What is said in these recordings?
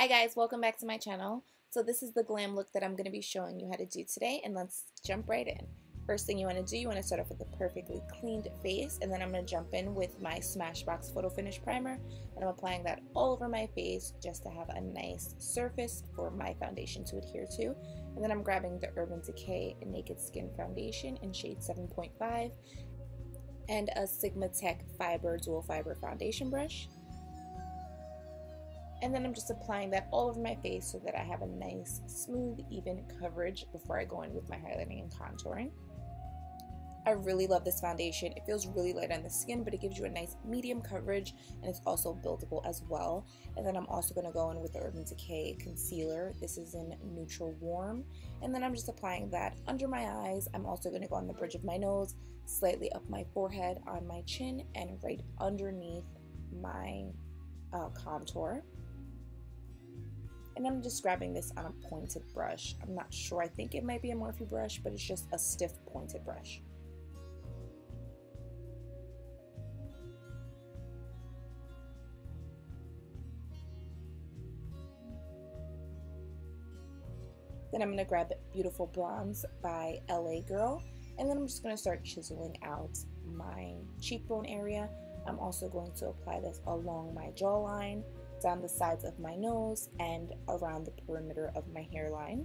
Hi guys, welcome back to my channel. So this is the glam look that I'm going to be showing you how to do today, and let's jump right in. First thing you want to do, you want to start off with a perfectly cleaned face, and then I'm going to jump in with my Smashbox Photo Finish Primer, and I'm applying that all over my face just to have a nice surface for my foundation to adhere to. And then I'm grabbing the Urban Decay Naked Skin Foundation in shade 7.5 and a Sigma Tech Fiber Dual Fiber Foundation brush. And then I'm just applying that all over my face so that I have a nice, smooth, even coverage before I go in with my highlighting and contouring. I really love this foundation. It feels really light on the skin, but it gives you a nice medium coverage, and it's also buildable as well. And then I'm also going to go in with the Urban Decay concealer. This is in Neutral Warm. And then I'm just applying that under my eyes. I'm also going to go on the bridge of my nose, slightly up my forehead, on my chin, and right underneath my contour. And I'm just grabbing this on a pointed brush. I'm not sure, I think it might be a Morphe brush, but it's just a stiff pointed brush. Then I'm going to grab Beautiful Bronze by LA Girl, and then I'm just going to start chiseling out my cheekbone area. I'm also going to apply this along my jawline, down the sides of my nose, and around the perimeter of my hairline.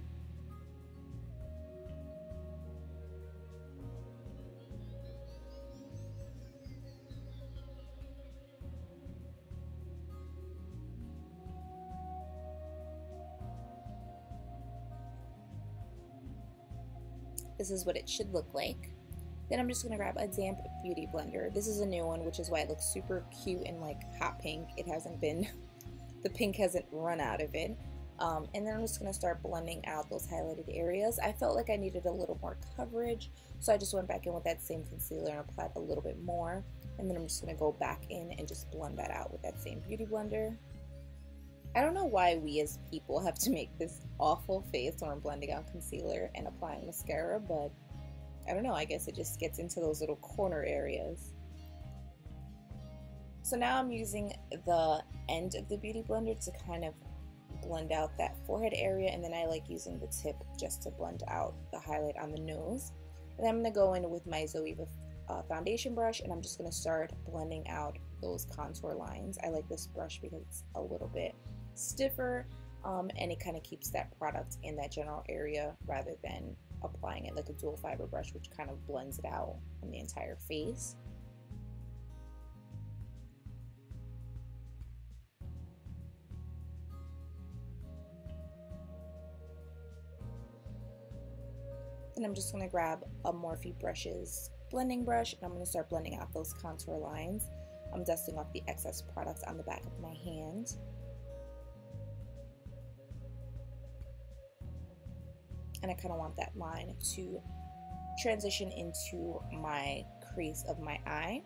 This is what it should look like. Then I'm just going to grab a damp beauty blender. This is a new one, which is why it looks super cute and like hot pink. It hasn't been, the pink hasn't run out of it. And then I'm just going to start blending out those highlighted areas. I felt like I needed a little more coverage, so I just went back in with that same concealer and applied a little bit more. And then I'm just going to go back in and just blend that out with that same beauty blender. I don't know why we as people have to make this awful face when we're blending out concealer and applying mascara, but I don't know, I guess it just gets into those little corner areas. So now I'm using the end of the beauty blender to kind of blend out that forehead area, and then I like using the tip just to blend out the highlight on the nose. And then I'm going to go in with my Zoeva foundation brush, and I'm just going to start blending out those contour lines. I like this brush because it's a little bit stiffer, and it kind of keeps that product in that general area rather than applying it like a dual fiber brush, which kind of blends it out on the entire face. And I'm just going to grab a Morphe Brushes blending brush, and I'm going to start blending out those contour lines. I'm dusting off the excess products on the back of my hand. And I kind of want that line to transition into my crease of my eye.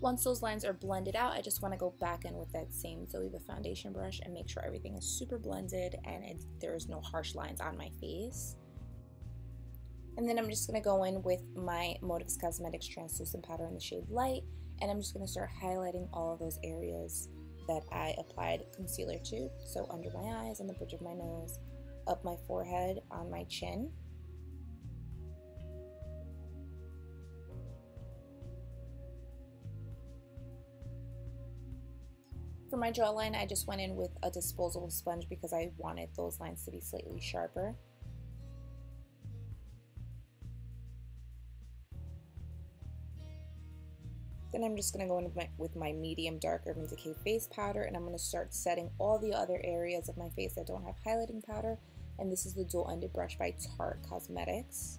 Once those lines are blended out, I just want to go back in with that same Zoeva foundation brush and make sure everything is super blended and there is no harsh lines on my face. And then I'm just going to go in with my Motives Cosmetics translucent powder in the shade Light, and I'm just going to start highlighting all of those areas that I applied concealer to. So under my eyes, on the bridge of my nose, up my forehead, on my chin. For my jawline, I just went in with a disposable sponge because I wanted those lines to be slightly sharper. Then I'm just going to go in with my medium dark Urban Decay face powder, and I'm going to start setting all the other areas of my face that don't have highlighting powder. And this is the dual-ended brush by Tarte Cosmetics.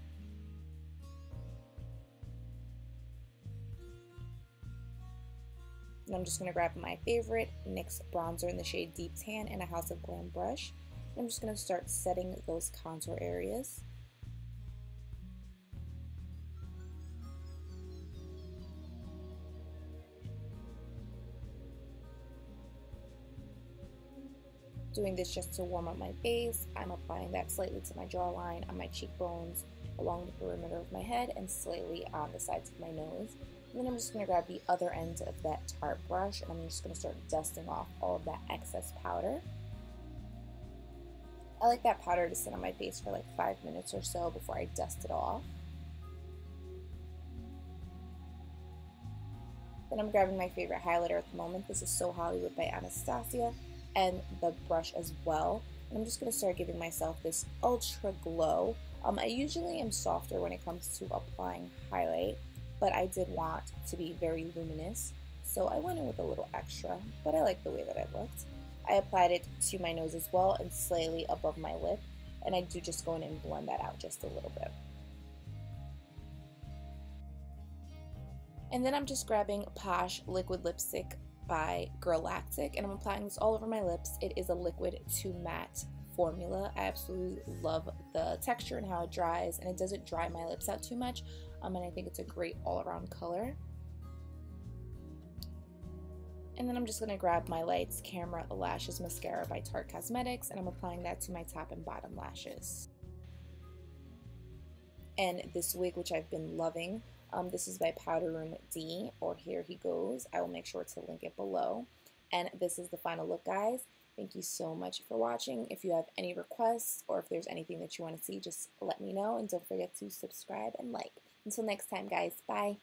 And I'm just going to grab my favorite NYX bronzer in the shade Deep Tan and a House of Glam brush. And I'm just going to start setting those contour areas. doing this just to warm up my face. I'm applying that slightly to my jawline, on my cheekbones, along the perimeter of my head, and slightly on the sides of my nose. And then I'm just going to grab the other end of that Tarte brush, and I'm just going to start dusting off all of that excess powder. I like that powder to sit on my face for like 5 minutes or so before I dust it off. Then I'm grabbing my favorite highlighter at the moment. This is So Hollywood by Anastasia, and the brush as well. And I'm just going to start giving myself this ultra glow. I usually am softer when it comes to applying highlight, but I did want to be very luminous, so I went in with a little extra, but I like the way that it looked. I applied it to my nose as well and slightly above my lip, and I do just go in and blend that out just a little bit. And then I'm just grabbing Posh Liquid Lipstick by Girlactik, and I'm applying this all over my lips. It is a liquid to matte formula. I absolutely love the texture and how it dries, and it doesn't dry my lips out too much, and I think it's a great all-around color. And then I'm just going to grab my Lights Camera Lashes Mascara by Tarte Cosmetics, and I'm applying that to my top and bottom lashes. And this wig, which I've been loving, this is by Powder Room D, or Here He Goes. I will make sure to link it below. And this is the final look, guys. Thank you so much for watching. If you have any requests or if there's anything that you want to see, just let me know. And don't forget to subscribe and like. Until next time, guys. Bye.